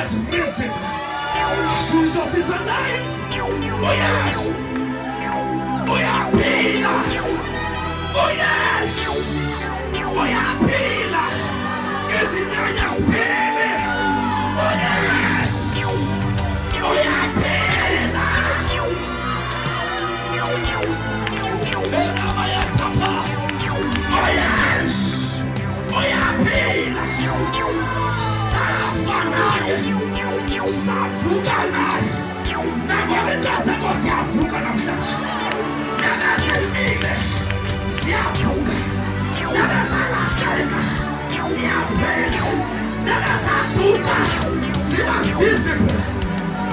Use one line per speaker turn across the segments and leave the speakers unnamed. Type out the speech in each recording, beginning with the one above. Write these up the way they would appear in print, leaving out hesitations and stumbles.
has risen. Jesus is alive. Oh yes. Oh yeah, Pila. Oh yes. Oh yeah, Pila. Is it Nana's baby? Oh yes. Oh yeah, Pila. Oh yes. Oh yeah, Pila. Safanai. Safuganai. Nagore nasa ko siafuga na mtachi. Nasa file. Siafuga. Nasa lahaika. Siafela. Nasa tuka. Siwa visible.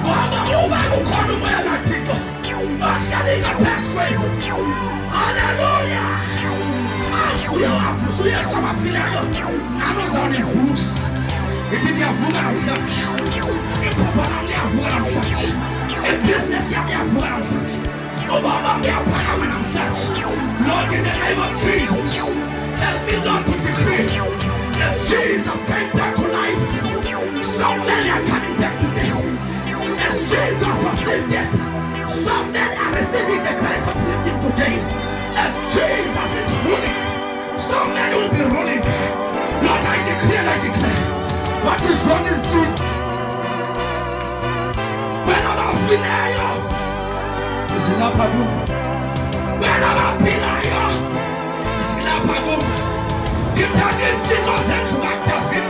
Waba ukono mwela tiko. Washadika password. Hallelujah. Akuyo afusu yesu mafilelo. Amazon ifus. Iti afuga na mtachi. Papa na afuga na mtachi. A business ya afuga na mtachi. Obama ya pana na mtachi. Lord, in the name of Jesus, help me Lord to decree that Jesus came back to life. So many are coming back today. As Jesus was lifted, so many are receiving the grace of lifting today. As Jesus is ruling, so many will be ruling. Lord, I declare, what is wrong is true. When I'm filayo, sinapagum. When I'm filayo, sinapagum. The package Jesus and David.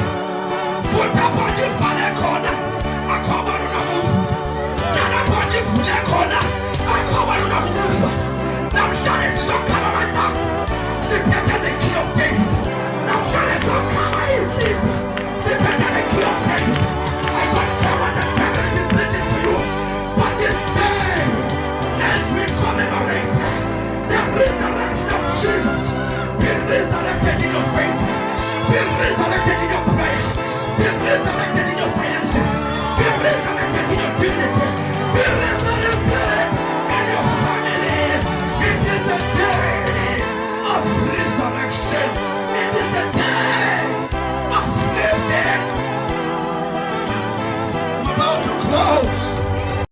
Foot up on the fire corner. I come on the roof. Then up on the fire corner. I come on the roof. Now that is so coming. Sit better the key of David. Now that is so coming. Sit better the key of David. I got power that never been written to you. But this day, as we commemorate the resurrection of Jesus, be resurrected in your faith, be resurrected in your prayer, be resurrected in your finances, be resurrected in your dignity, be resurrected in your family. It is the day of resurrection. It is the day